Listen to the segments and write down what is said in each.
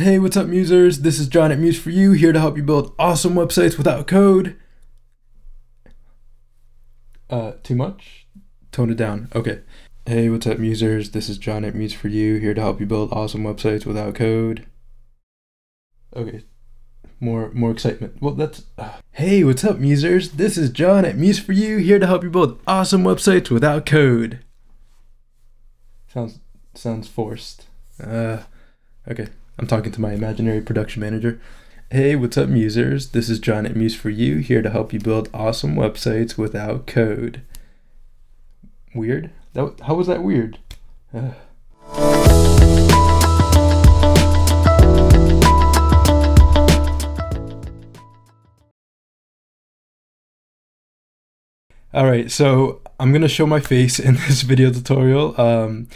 Hey, what's up, musers? This is John at Muse for You, here to help you build awesome websites without code. Too much? Tone it down. Okay. Hey, what's up, musers? This is John at Muse for You, here to help you build awesome websites without code. Okay. More excitement. Well, that's... Hey, what's up, musers? This is John at Muse for You, here to help you build awesome websites without code. Sounds forced. Okay. I'm talking to my imaginary production manager. Hey, what's up, musers? This is John at Muse for You, here to help you build awesome websites without code. Weird? How was that weird? Alright, so I'm going to show my face in this video tutorial.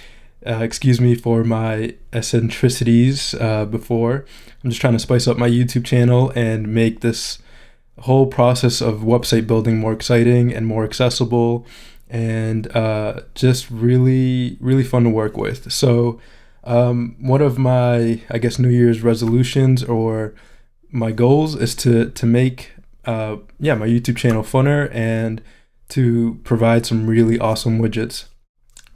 Excuse me for my eccentricities before. I'm just trying to spice up my YouTube channel and make this whole process of website building more exciting and more accessible and just really, really fun to work with. So one of my, I guess, New Year's resolutions or my goals is to make my YouTube channel funner and to provide some really awesome widgets.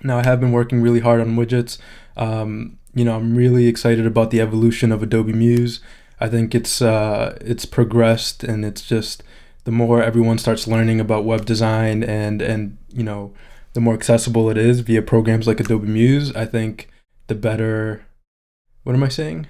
Now, I have been working really hard on widgets. I'm really excited about the evolution of Adobe Muse. I think it's progressed, and it's just the more everyone starts learning about web design and the more accessible it is via programs like Adobe Muse, I think the better. What am I saying?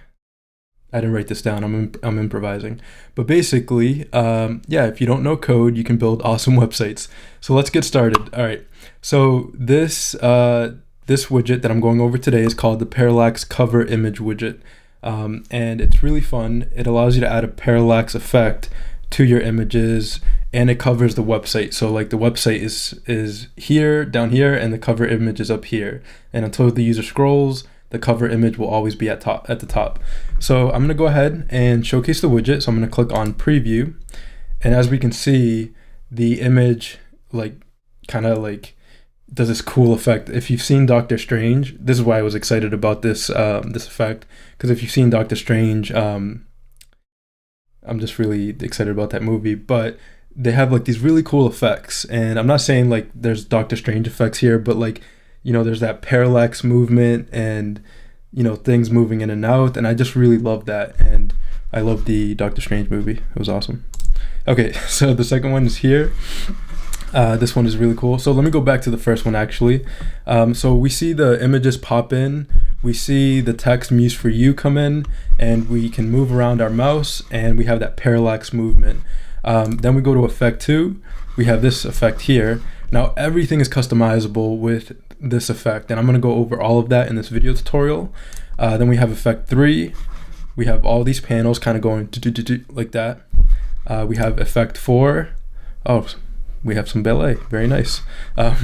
I didn't write this down. I'm improvising. But basically, if you don't know code, you can build awesome websites. So let's get started. All right. So this widget that I'm going over today is called the Parallax cover image widget. And it's really fun. It allows you to add a parallax effect to your images, and it covers the website. So like the website is here, down here, and the cover image is up here. And until the user scrolls, the cover image will always be at the top. So I'm going to go ahead and showcase the widget. So I'm going to click on preview. And as we can see, the image kind of does this cool effect. If you've seen Doctor Strange, this is why I was excited about this effect, because if you've seen Doctor Strange, I'm just really excited about that movie. But they have these really cool effects, and I'm not saying there's Doctor Strange effects here, but there's that parallax movement and things moving in and out, and I just really love that. And I love the Doctor Strange movie. It was awesome. Okay, so the second one is here. This one is really cool. So let me go back to the first one actually. So we see the images pop in, we see the text Muse for You come in, and we can move around our mouse, and we have that parallax movement. Then we go to effect 2, we have this effect here. Now everything is customizable with this effect, and I'm going to go over all of that in this video tutorial. Then we have effect 3, we have all these panels kind of going like that. We have effect 4, we have some ballet, very nice.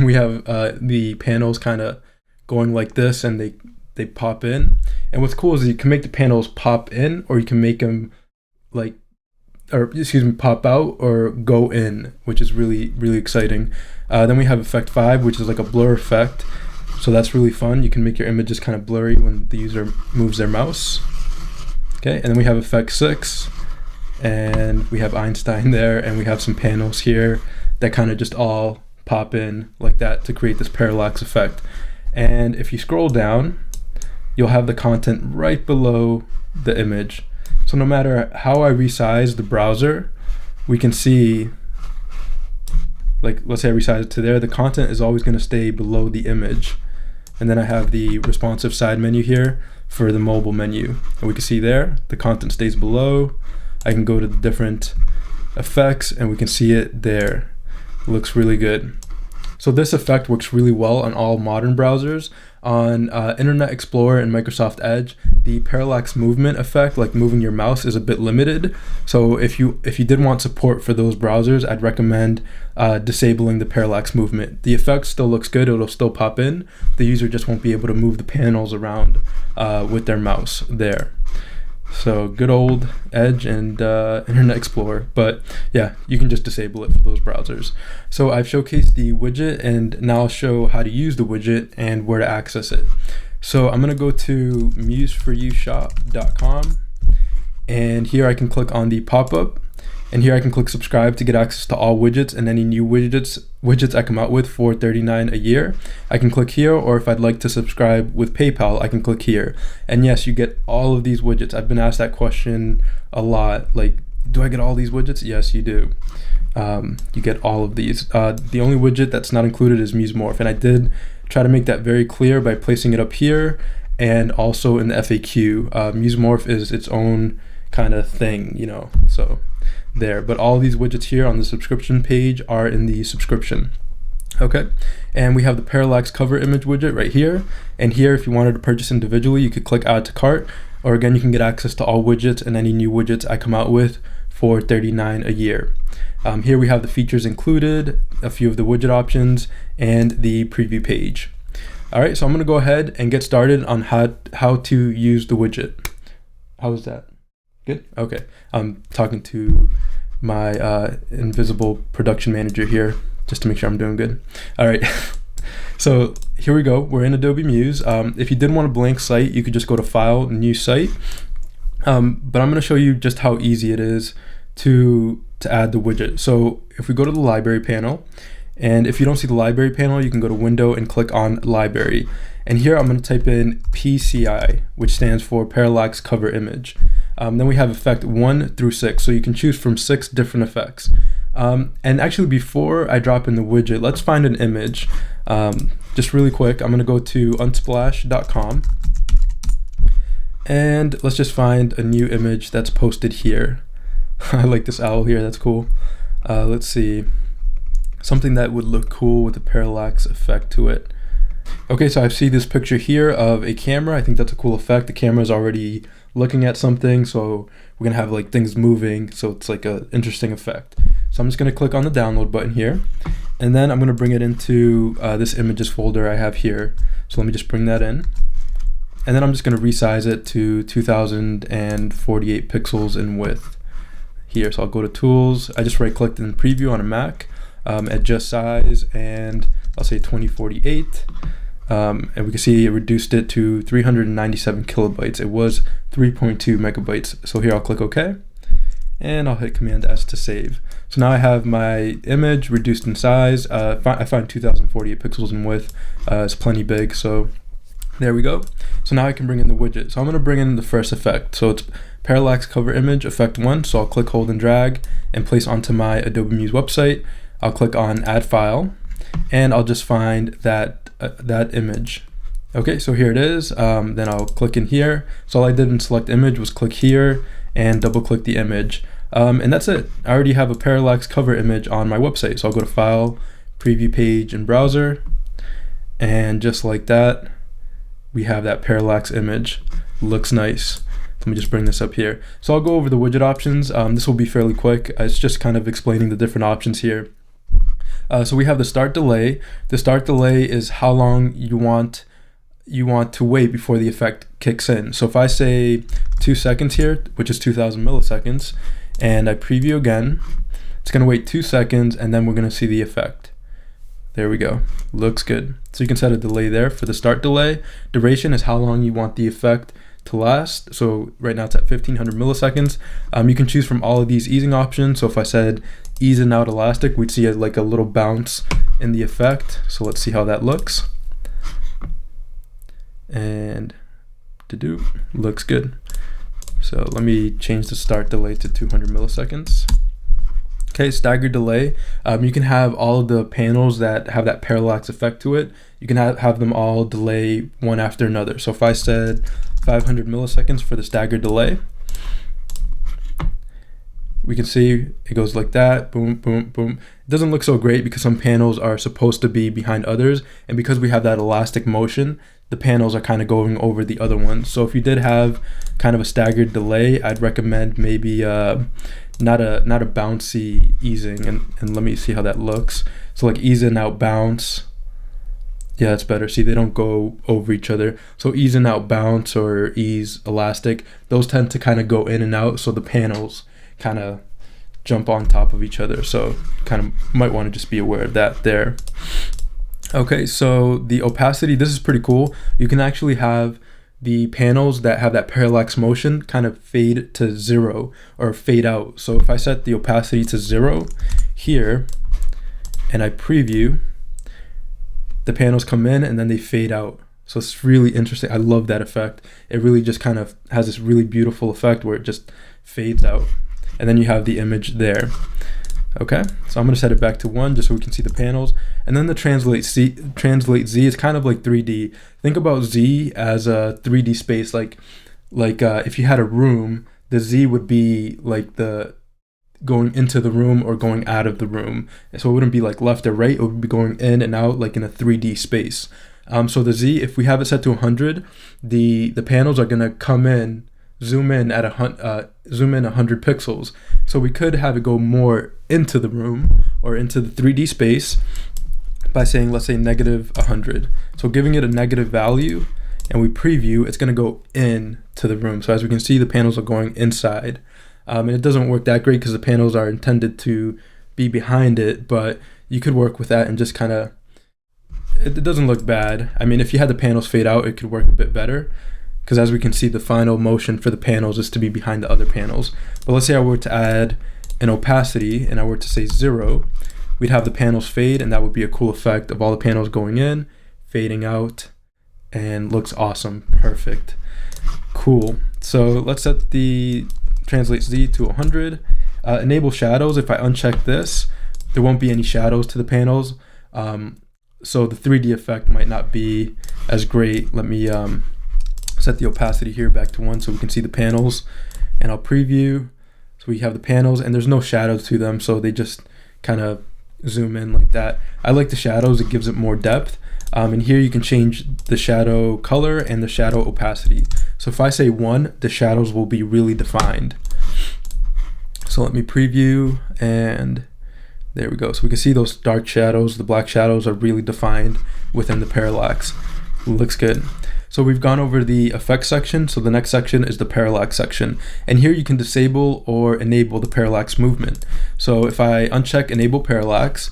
We have the panels kind of going like this, and they pop in. And what's cool is you can make the panels pop in, or you can make them pop out or go in, which is really, really exciting. Then we have effect 5, which is like a blur effect. So that's really fun. You can make your images kind of blurry when the user moves their mouse. Okay, and then we have effect 6, and we have Einstein there, and we have some panels here that kind of just all pop in like that to create this parallax effect. And if you scroll down, you'll have the content right below the image. So no matter how I resize the browser, we can see, let's say I resize it to there, the content is always going to stay below the image. And then I have the responsive side menu here for the mobile menu. And we can see there, the content stays below. I can go to the different effects, and we can see it there. It looks really good. So this effect works really well on all modern browsers. On Internet Explorer and Microsoft Edge, the parallax movement effect, like moving your mouse, is a bit limited. So if you did want support for those browsers, I'd recommend disabling the parallax movement. The effect still looks good, it'll still pop in. The user just won't be able to move the panels around with their mouse there. So good old Edge and Internet Explorer, but yeah, you can just disable it for those browsers. So I've showcased the widget, and now I'll show how to use the widget and where to access it. So I'm gonna go to museforyoushop.com, and here I can click on the pop-up, and here I can click subscribe to get access to all widgets and any new widgets I come out with for $39 a year. I can click here, or if I'd like to subscribe with PayPal, I can click here. And yes, you get all of these widgets. I've been asked that question a lot, like, do I get all these widgets? Yes, you do. You get all of these. The only widget that's not included is Muse Morph, and I did try to make that very clear by placing it up here and also in the FAQ. Muse Morph is its own kind of thing, you know, so there. But all these widgets here on the subscription page are in the subscription. Okay, and we have the Parallax cover image widget right here, and here if you wanted to purchase individually, you could click add to cart, or again, you can get access to all widgets and any new widgets I come out with for $39 a year. Here we have the features included, a few of the widget options, and the preview page. All right, so I'm gonna go ahead and get started on how to use the widget. How is that? Good? Okay, I'm talking to my invisible production manager here, just to make sure I'm doing good. All right, so here we go. We're in Adobe Muse. If you did want a blank site, you could just go to File, New Site. But I'm gonna show you just how easy it is to add the widget. So if we go to the library panel, and if you don't see the library panel, you can go to Window and click on Library. And here I'm going to type in PCI, which stands for Parallax Cover Image. Then we have effect 1 through 6, so you can choose from 6 different effects. And actually, before I drop in the widget, let's find an image. Just really quick, I'm going to go to unsplash.com, and let's just find a new image that's posted here. I like this owl here, that's cool. Let's see, something that would look cool with a parallax effect to it. Okay, so I see this picture here of a camera. I think that's a cool effect. The camera is already looking at something, so we're gonna have like things moving, so it's like an interesting effect. So I'm just gonna click on the download button here, and then I'm gonna bring it into this images folder I have here. So let me just bring that in, and then I'm just gonna resize it to 2048 pixels in width here. So I'll go to Tools. I just right clicked in Preview on a Mac, Adjust Size, and I'll say 2048. And we can see it reduced it to 397 kilobytes. It was 3.2 megabytes. So here I'll click OK, and I'll hit Command S to save. So now I have my image reduced in size. I find 2048 pixels in width. It's plenty big, so there we go. So now I can bring in the widget. So I'm going to bring in the first effect. So it's Parallax Cover Image, Effect 1. So I'll click, hold, and drag, and place onto my Adobe Muse website. I'll click on Add File, and I'll just find that image. Okay, so here it is. Then I'll click in here. So all I did in Select Image was click here and double click the image. And that's it. I already have a Parallax cover image on my website. So I'll go to File, Preview Page, and Browser. And just like that, we have that Parallax image. Looks nice. Let me just bring this up here. So I'll go over the widget options. This will be fairly quick. It's just kind of explaining the different options here. So we have the start delay. The start delay is how long you want to wait before the effect kicks in. So if I say 2 seconds here, which is 2000 milliseconds, and I preview again, it's going to wait 2 seconds, and then we're going to see the effect. There we go. Looks good. So you can set a delay there for the start delay. Duration is how long you want the effect to last. So right now it's at 1500 milliseconds. You can choose from all of these easing options. So if I said ease in out elastic, we'd see like a little bounce in the effect. So let's see how that looks. And looks good. So let me change the start delay to 200 milliseconds. Okay, staggered delay. You can have all of the panels that have that parallax effect to it. You can have them all delay one after another. So if I said 500 milliseconds for the staggered delay, we can see it goes like that, boom, boom, boom. It doesn't look so great because some panels are supposed to be behind others, and because we have that elastic motion, the panels are kind of going over the other ones. So if you did have kind of a staggered delay, I'd recommend maybe not a bouncy easing, and let me see how that looks. So like ease in, out, bounce. Yeah, that's better. See, they don't go over each other. So ease in, out, bounce, or ease, elastic, those tend to kind of go in and out, so the panels kind of jump on top of each other. So kind of might want to just be aware of that there. Okay, so the opacity, this is pretty cool. You can actually have the panels that have that parallax motion kind of fade to 0 or fade out. So if I set the opacity to 0 here and I preview, the panels come in and then they fade out. So it's really interesting. I love that effect. It really just kind of has this really beautiful effect where it just fades out. And then you have the image there. Okay, so I'm gonna set it back to 1 just so we can see the panels. And then the translate Z is kind of like 3D. Think about Z as a 3D space. Like if you had a room, the Z would be like the going into the room or going out of the room. So it wouldn't be like left or right. It would be going in and out like in a 3D space. So the Z, if we have it set to 100, the panels are gonna come in, zoom in 100 pixels. So we could have it go more into the room or into the 3D space by saying, let's say -100. So giving it a negative value and we preview, it's gonna go in to the room. So as we can see, the panels are going inside. And it doesn't work that great because the panels are intended to be behind it, but you could work with that and just kind of, it doesn't look bad. I mean, if you had the panels fade out, it could work a bit better, because as we can see, the final motion for the panels is to be behind the other panels. But let's say I were to add an opacity and I were to say 0, we'd have the panels fade, and that would be a cool effect of all the panels going in, fading out, and looks awesome. Perfect. Cool. So let's set the translate Z to 100. Enable shadows. If I uncheck this, there won't be any shadows to the panels. So the 3D effect might not be as great. Let me set the opacity here back to 1 so we can see the panels, and I'll preview. So we have the panels and there's no shadows to them, so they just kind of zoom in like that. I like the shadows, it gives it more depth. And here you can change the shadow color and the shadow opacity. So if I say 1, the shadows will be really defined. So let me preview, and there we go. So we can see those dark shadows, the black shadows are really defined within the parallax. Looks good. So we've gone over the effects section. So the next section is the parallax section. And here you can disable or enable the parallax movement. So if I uncheck enable parallax,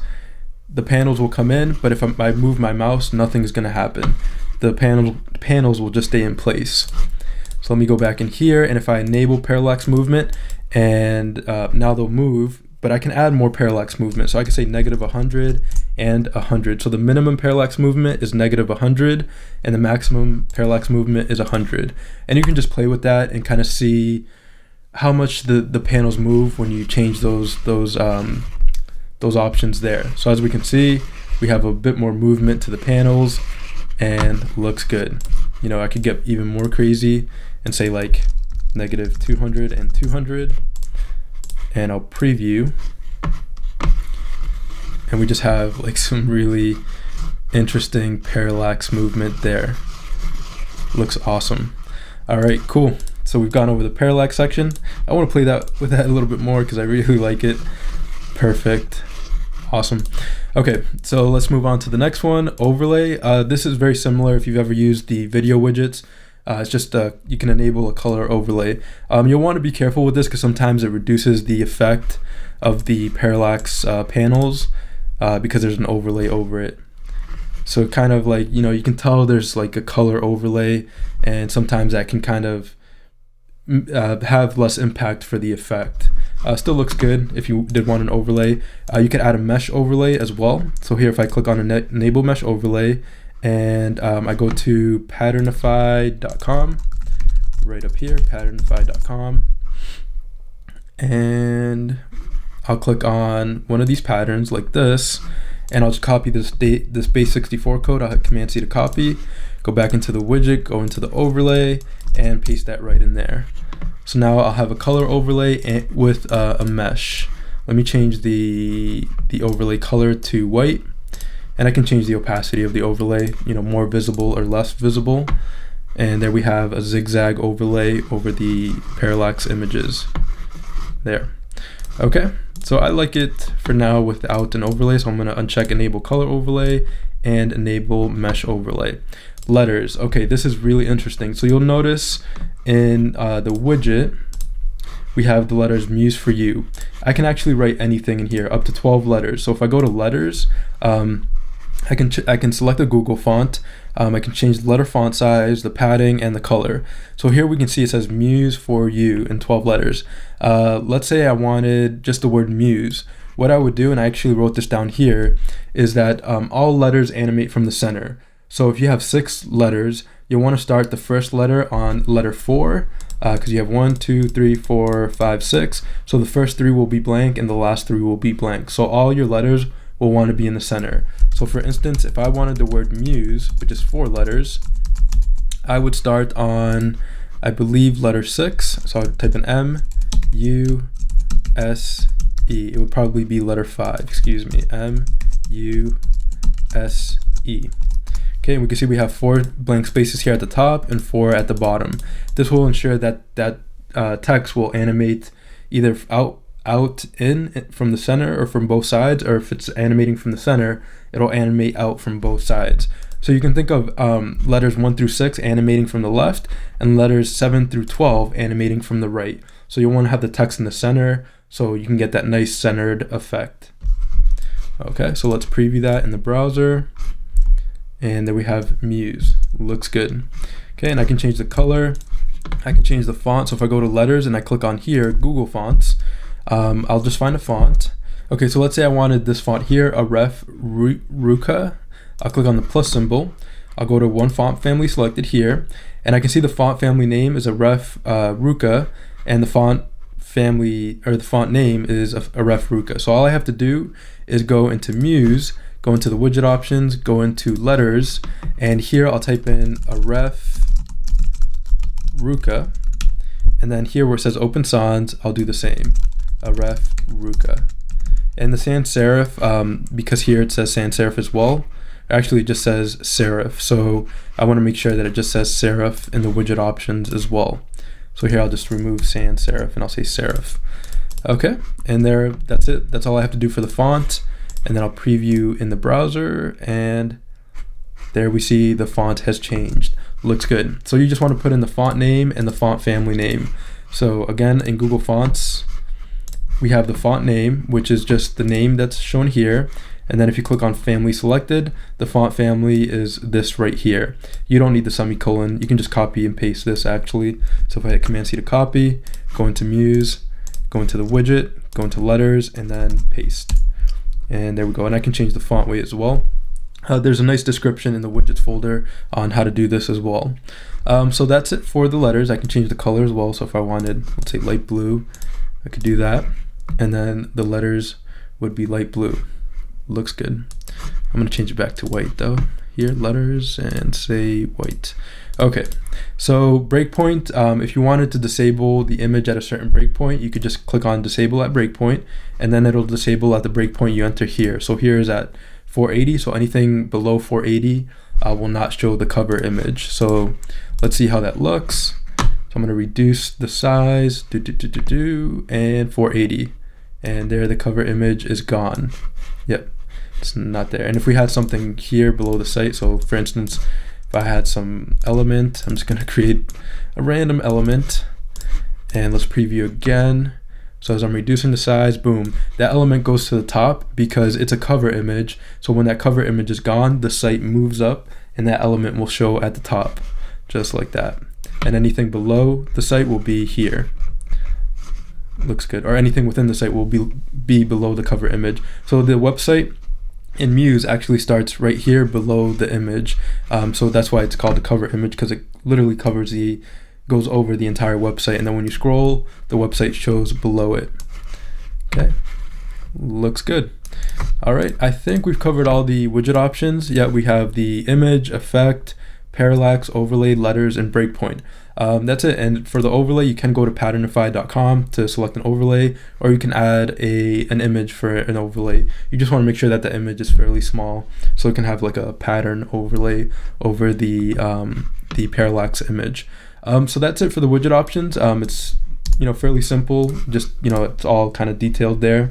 the panels will come in, but if I move my mouse, nothing's gonna happen. The panels will just stay in place. So let me go back in here, and if I enable parallax movement, and now they'll move, but I can add more parallax movement. So I can say -100 and 100. So the minimum parallax movement is -100 and the maximum parallax movement is 100. And you can just play with that and kind of see how much the panels move when you change those options there. So as we can see, we have a bit more movement to the panels and looks good. You know, I could get even more crazy and say like -200 and 200. And I'll preview, and we just have like some really interesting parallax movement there. Looks awesome. All right, cool. So we've gone over the parallax section. I want to play with that a little bit more because I really like it. Perfect. Awesome. Okay, so let's move on to the next one, overlay. This is very similar if you've ever used the video widgets. It's just you can enable a color overlay. You'll want to be careful with this because sometimes it reduces the effect of the parallax panels because there's an overlay over it. So kind of like, you know, you can tell there's like a color overlay, and sometimes that can kind of have less impact for the effect. Still looks good if you did want an overlay. You could add a mesh overlay as well. So here if I click on enable mesh overlay, and I go to patternify.com, right up here, patternify.com, and I'll click on one of these patterns like this, and I'll just copy this base64 code. I'll hit Command C to copy, go back into the widget, go into the overlay, and paste that right in there. So now I'll have a color overlay with a mesh. Let me change the overlay color to white. And I can change the opacity of the overlay, you know, more visible or less visible. And there we have a zigzag overlay over the parallax images there. Okay, so I like it for now without an overlay, so I'm gonna uncheck enable color overlay and enable mesh overlay. Letters, okay, this is really interesting. So you'll notice in the widget, we have the letters Muse for you. I can actually write anything in here, up to 12 letters. So if I go to letters, I can select a Google font. I can change the letter font size, the padding, and the color. So here we can see it says Muse for you in 12 letters. Let's say I wanted just the word Muse. What I would do, and I actually wrote this down here, is that all letters animate from the center. So if you have 6 letters, you'll want to start the first letter on letter 4, because you have 1, 2, 3, 4, 5, 6. So the first 3 will be blank and the last 3 will be blank. So all your letters will want to be in the center. So for instance, if I wanted the word Muse, which is 4 letters, I would start on, I believe, letter 6. So I would type in M, U, S, E. It would probably be letter 5, excuse me, M, U, S, E. Okay, and we can see we have 4 blank spaces here at the top and 4 at the bottom. This will ensure that text will animate either out in from the center or from both sides, or if it's animating from the center, it'll animate out from both sides. So you can think of letters 1 through 6 animating from the left, and letters 7 through 12 animating from the right. So you'll want to have the text in the center so you can get that nice centered effect. Okay, so let's preview that in the browser. And there we have Muse. Looks good. Okay, and I can change the color. I can change the font. So if I go to letters and I click on here, Google Fonts, I'll just find a font. Okay, so let's say I wanted this font here, Aref Ruka. I'll click on the plus symbol. I'll go to one font family selected here, and I can see the font family name is Aref Ruka, and the font family, or the font name, is Aref Ruka. So all I have to do is go into Muse, go into the widget options, go into letters, and here I'll type in Aref Ruka, and then here where it says open sans, I'll do the same, Aref Ruka. And the sans serif, because here it says sans serif as well, actually it just says serif, so I want to make sure that it just says serif in the widget options as well. So here I'll just remove sans serif and I'll say serif. Okay, and there, that's it. That's all I have to do for the font. And then I'll preview in the browser, and there we see the font has changed. Looks good. So you just want to put in the font name and the font family name. So again, in Google Fonts, we have the font name, which is just the name that's shown here. And then if you click on family selected, the font family is this right here. You don't need the semicolon. You can just copy and paste this actually. So if I hit Command C to copy, go into Muse, go into the widget, go into letters, and then paste. And there we go. And I can change the font weight as well. There's a nice description in the widgets folder on how to do this as well. So that's it for the letters. I can change the color as well. So if I wanted, let's say light blue, I could do that. And then the letters would be light blue. Looks good. I'm going to change it back to white though. Here, letters, and say white. Okay, so breakpoint, if you wanted to disable the image at a certain breakpoint, you could just click on disable at breakpoint, and then it'll disable at the breakpoint you enter here. So here is at 480, so anything below 480 will not show the cover image. So let's see how that looks. So I'm going to reduce the size, and 480, and there the cover image is gone. Yep, it's not there. And if we had something here below the site, so for instance, if I had some element, I'm just going to create a random element, and let's preview again. So as I'm reducing the size, boom, that element goes to the top because it's a cover image. So when that cover image is gone, the site moves up and that element will show at the top, just like that. And anything below the site will be here. Looks good. Or anything within the site will be below the cover image. So the website in Muse actually starts right here below the image. So that's why it's called the cover image, because it literally goes over the entire website, and then when you scroll, the website shows below it. Okay, looks good. All right, I think we've covered all the widget options. Yeah, we have the image, effect, parallax, overlay, letters, and breakpoint. That's it. And for the overlay, you can go to patternify.com to select an overlay, or you can add an image for an overlay. You just want to make sure that the image is fairly small, so it can have like a pattern overlay over the parallax image. So that's it for the widget options. It's fairly simple. Just it's all kind of detailed there.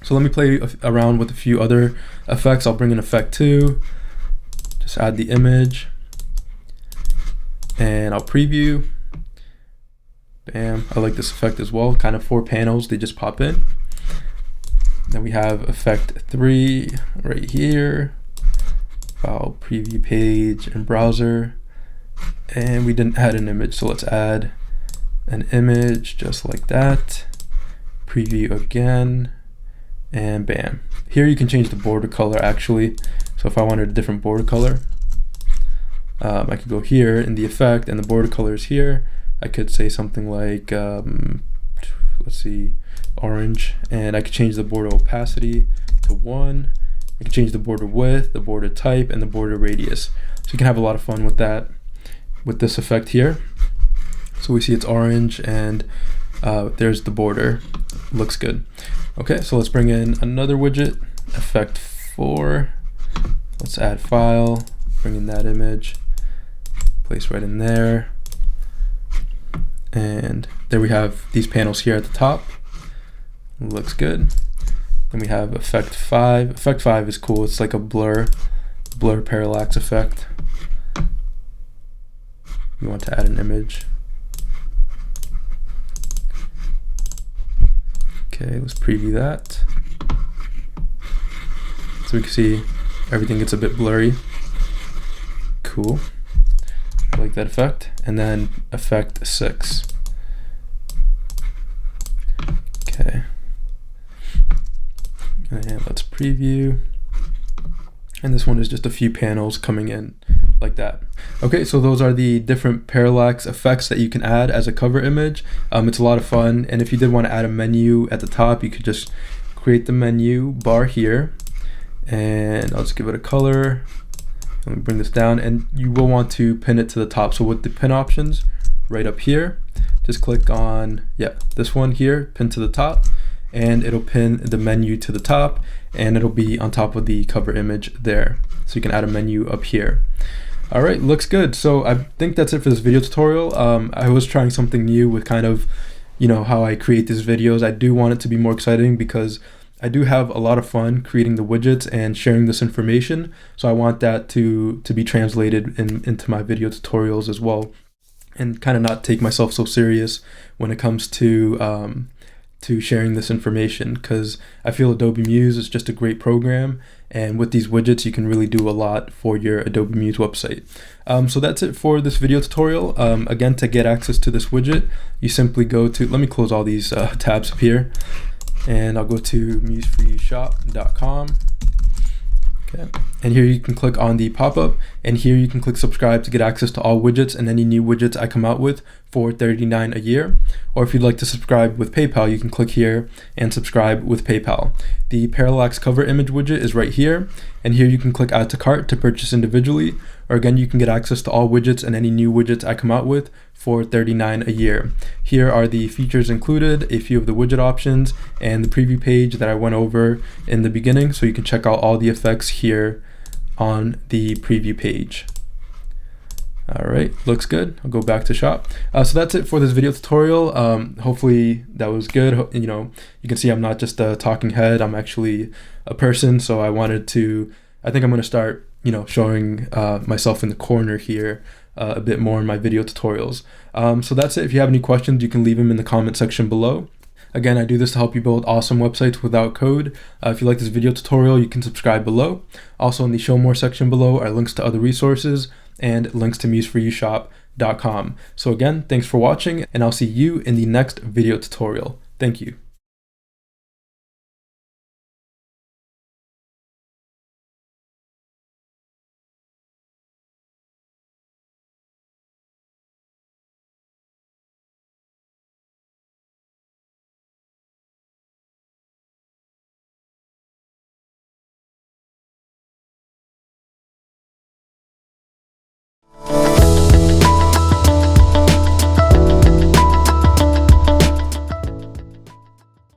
So let me play around with a few other effects. I'll bring in effect 2. Just add the image. And I'll preview. Bam, I like this effect as well. Kind of 4 panels, they just pop in. Then we have effect 3 right here. file, preview page, and browser. And we didn't add an image, so let's add an image just like that. Preview again, and bam. Here you can change the border color actually. So if I wanted a different border color, I could go here in the effect, and the border color is here. I could say something like, let's see, orange, and I could change the border opacity to 1. I can change the border width, the border type, and the border radius. So you can have a lot of fun with that, with this effect here. So we see it's orange, and there's the border. Looks good. Okay, so let's bring in another widget, effect 4. Let's add file, bring in that image, place right in there. And there we have these panels here at the top. Looks good. Then we have effect 5. Effect 5 is cool. It's like a blur parallax effect. We want to add an image. Okay, let's preview that. So we can see everything gets a bit blurry. Cool. I like that effect. And then effect 6. Okay. And let's preview. And this one is just a few panels coming in like that. Okay, so those are the different parallax effects that you can add as a cover image. It's a lot of fun. And if you did want to add a menu at the top, you could just create the menu bar here. And I'll just give it a color. Let me bring this down, and you will want to pin it to the top. So with the pin options right up here, just click on, this one here, pin to the top, and it'll pin the menu to the top, and it'll be on top of the cover image there. So you can add a menu up here. All right, looks good. So I think that's it for this video tutorial. I was trying something new with kind of, how I create these videos. I do want it to be more exciting because I do have a lot of fun creating the widgets and sharing this information. So I want that to be translated into my video tutorials as well, and kind of not take myself so serious when it comes to sharing this information, because I feel Adobe Muse is just a great program, and with these widgets you can really do a lot for your Adobe Muse website. So that's it for this video tutorial. Again, to get access to this widget, you simply go to, let me close all these tabs up here, and I'll go to museforyoushop.com. Okay. And here you can click on the pop-up, and here you can click subscribe to get access to all widgets and any new widgets I come out with for $39 a year. Or if you'd like to subscribe with PayPal, you can click here and subscribe with PayPal. The Parallax cover image widget is right here, and here you can click add to cart to purchase individually. Or again, you can get access to all widgets and any new widgets I come out with for $39 a year. Here are the features included, a few of the widget options, and the preview page that I went over in the beginning, so you can check out all the effects here on the preview page. All right, looks good. I'll go back to shop. So that's it for this video tutorial. Hopefully that was good. You can see I'm not just a talking head, I'm actually a person. So I think I'm gonna start, showing myself in the corner here a bit more in my video tutorials. So that's it. If you have any questions, you can leave them in the comment section below. Again, I do this to help you build awesome websites without code. If you like this video tutorial, you can subscribe below. Also in the show more section below are links to other resources and links to museforyoushop.com. So again, thanks for watching, and I'll see you in the next video tutorial. Thank you.